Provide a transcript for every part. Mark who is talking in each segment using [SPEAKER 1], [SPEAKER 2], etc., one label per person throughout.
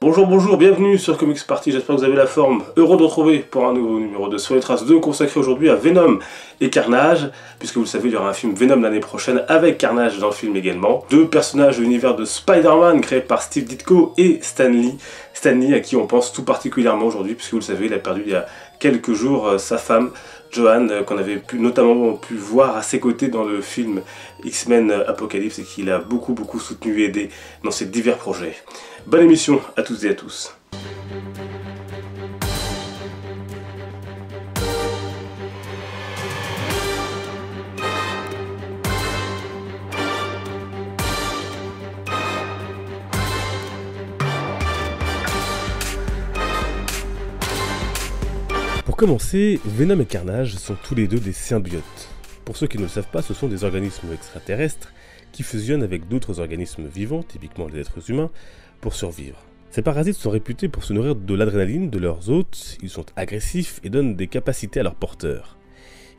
[SPEAKER 1] Bonjour, bonjour, bienvenue sur Comics Party, j'espère que vous avez la forme. Heureux de retrouver pour un nouveau numéro de Sur les Traces 2 consacré aujourd'hui à Venom et Carnage, puisque vous le savez, il y aura un film Venom l'année prochaine avec Carnage dans le film également. Deux personnages de l'univers de Spider-Man créés par Steve Ditko et Stan Lee. Stan Lee à qui on pense tout particulièrement aujourd'hui, puisque vous le savez, il a perdu il y a quelques jours sa femme, Joanne, qu'on avait notamment pu voir à ses côtés dans le film X-Men Apocalypse et qu'il a beaucoup soutenu et aidé dans ses divers projets. Bonne émission à toutes et à tous.
[SPEAKER 2] Pour commencer, Venom et Carnage sont tous les deux des symbiotes. Pour ceux qui ne le savent pas, ce sont des organismes extraterrestres qui fusionnent avec d'autres organismes vivants, typiquement les êtres humains, pour survivre. Ces parasites sont réputés pour se nourrir de l'adrénaline de leurs hôtes, ils sont agressifs et donnent des capacités à leurs porteurs.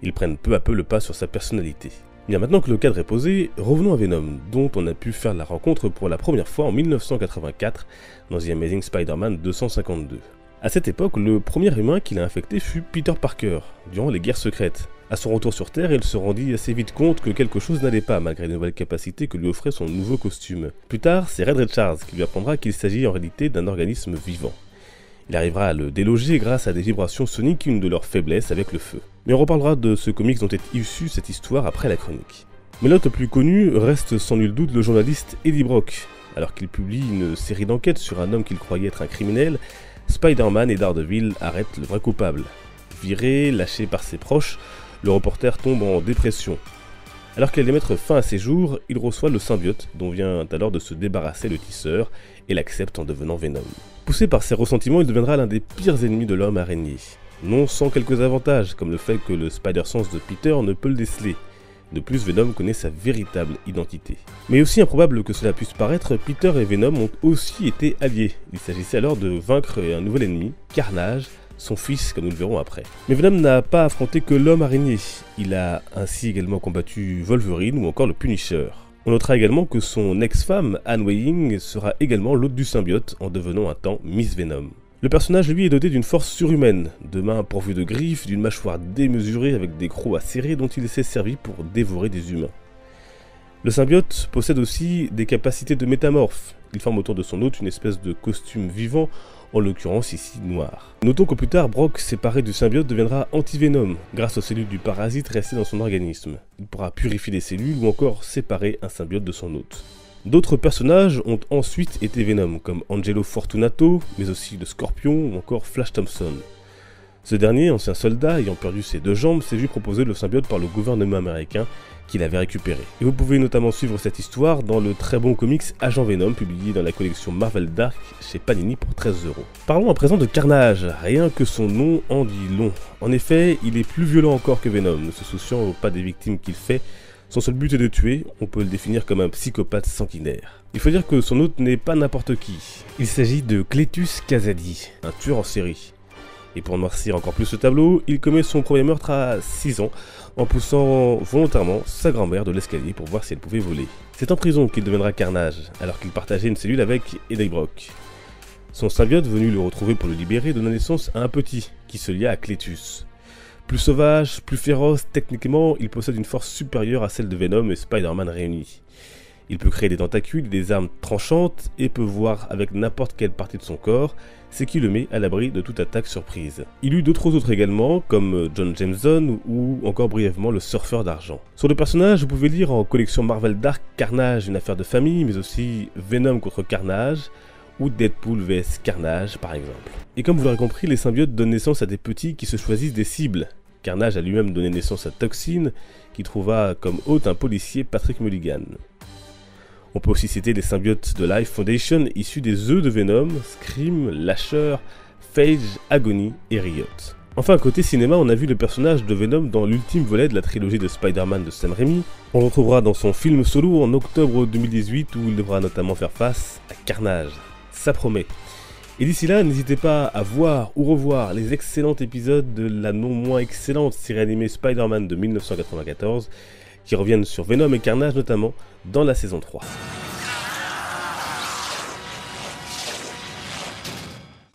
[SPEAKER 2] Ils prennent peu à peu le pas sur sa personnalité. Bien, maintenant que le cadre est posé, revenons à Venom, dont on a pu faire la rencontre pour la première fois en 1984 dans The Amazing Spider-Man 252. À cette époque, le premier humain qui l'a infecté fut Peter Parker, durant les guerres secrètes. À son retour sur Terre, il se rendit assez vite compte que quelque chose n'allait pas, malgré les nouvelles capacités que lui offrait son nouveau costume. Plus tard, c'est Red Richards qui lui apprendra qu'il s'agit en réalité d'un organisme vivant. Il arrivera à le déloger grâce à des vibrations soniques, une de leurs faiblesses avec le feu. Mais on reparlera de ce comics dont est issue cette histoire après la chronique. Mais l'autre plus connu reste sans nul doute le journaliste Eddie Brock. Alors qu'il publie une série d'enquêtes sur un homme qu'il croyait être un criminel, Spider-Man et Daredevil arrêtent le vrai coupable. Viré, lâché par ses proches, le reporter tombe en dépression. Alors qu'il allait mettre fin à ses jours, il reçoit le symbiote, dont vient alors de se débarrasser le tisseur, et l'accepte en devenant Venom. Poussé par ses ressentiments, il deviendra l'un des pires ennemis de l'homme araignée. Non sans quelques avantages, comme le fait que le Spider-Sense de Peter ne peut le déceler. De plus, Venom connaît sa véritable identité. Mais aussi improbable que cela puisse paraître, Peter et Venom ont aussi été alliés. Il s'agissait alors de vaincre un nouvel ennemi, Carnage, son fils, comme nous le verrons après. Mais Venom n'a pas affronté que l'homme araignée. Il a ainsi également combattu Wolverine ou encore le Punisher. On notera également que son ex-femme, Anne Weying, sera également l'hôte du symbiote en devenant un temps Miss Venom. Le personnage, lui, est doté d'une force surhumaine, de mains pourvues de griffes, d'une mâchoire démesurée avec des crocs acérés dont il s'est servi pour dévorer des humains. Le symbiote possède aussi des capacités de métamorphe. Il forme autour de son hôte une espèce de costume vivant, en l'occurrence ici noir. Notons que plus tard, Brock, séparé du symbiote, deviendra anti-Venom, grâce aux cellules du parasite restées dans son organisme. Il pourra purifier les cellules ou encore séparer un symbiote de son hôte. D'autres personnages ont ensuite été Venom, comme Angelo Fortunato, mais aussi le Scorpion ou encore Flash Thompson. Ce dernier, ancien soldat ayant perdu ses deux jambes, s'est vu proposer le symbiote par le gouvernement américain qu'il avait récupéré. Et vous pouvez notamment suivre cette histoire dans le très bon comics Agent Venom, publié dans la collection Marvel Dark chez Panini pour 13 €. Parlons à présent de Carnage, rien que son nom en dit long. En effet, il est plus violent encore que Venom, ne se souciant pas des victimes qu'il fait. Son seul but est de tuer, on peut le définir comme un psychopathe sanguinaire. Il faut dire que son hôte n'est pas n'importe qui. Il s'agit de Cletus Kasady, un tueur en série. Et pour noircir encore plus le tableau, il commet son premier meurtre à 6 ans, en poussant volontairement sa grand-mère de l'escalier pour voir si elle pouvait voler. C'est en prison qu'il deviendra Carnage, alors qu'il partageait une cellule avec Eddie Brock. Son symbiote, venu le retrouver pour le libérer, donna naissance à un petit, qui se lia à Cletus. Plus sauvage, plus féroce, techniquement, il possède une force supérieure à celle de Venom et Spider-Man réunis. Il peut créer des tentacules et des armes tranchantes et peut voir avec n'importe quelle partie de son corps, ce qui le met à l'abri de toute attaque surprise. Il eut d'autres autres également, comme John Jameson ou encore brièvement le surfeur d'argent. Sur le personnage, vous pouvez lire en collection Marvel Dark Carnage, une affaire de famille, mais aussi Venom contre Carnage, ou Deadpool vs Carnage par exemple. Et comme vous l'aurez compris, les symbiotes donnent naissance à des petits qui se choisissent des cibles. Carnage a lui-même donné naissance à Toxin, qui trouva comme hôte un policier, Patrick Mulligan. On peut aussi citer les symbiotes de Life Foundation issus des œufs de Venom, Scream, Lasher, Phage, Agony et Riot. Enfin, côté cinéma, on a vu le personnage de Venom dans l'ultime volet de la trilogie de Spider-Man de Sam Raimi. On le retrouvera dans son film solo en octobre 2018 où il devra notamment faire face à Carnage. Ça promet. Et d'ici là, n'hésitez pas à voir ou revoir les excellents épisodes de la non moins excellente série animée Spider-Man de 1994 qui reviennent sur Venom et Carnage notamment dans la saison 3.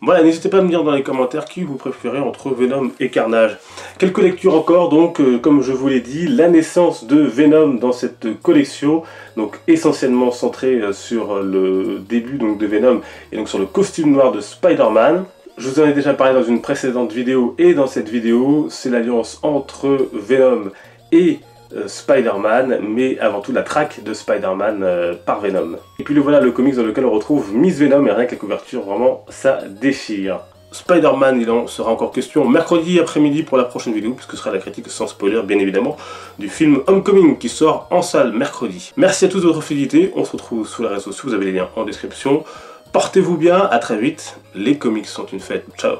[SPEAKER 1] Voilà, n'hésitez pas à me dire dans les commentaires qui vous préférez entre Venom et Carnage. Quelques lectures encore, donc, comme je vous l'ai dit, la naissance de Venom dans cette collection, donc essentiellement centrée sur le début donc, de Venom et donc sur le costume noir de Spider-Man. Je vous en ai déjà parlé dans une précédente vidéo et dans cette vidéo, c'est l'alliance entre Venom et Spider-Man, mais avant tout la traque de Spider-Man par Venom. Et puis le voilà, le comics dans lequel on retrouve Miss Venom, et rien que la couverture, vraiment, ça déchire. Spider-Man, il en sera encore question mercredi après-midi pour la prochaine vidéo, puisque ce sera la critique sans spoiler, bien évidemment, du film Homecoming qui sort en salle mercredi. Merci à tous de votre fidélité, on se retrouve sous les réseaux sociaux, vous avez les liens en description. Portez-vous bien, à très vite, les comics sont une fête, ciao.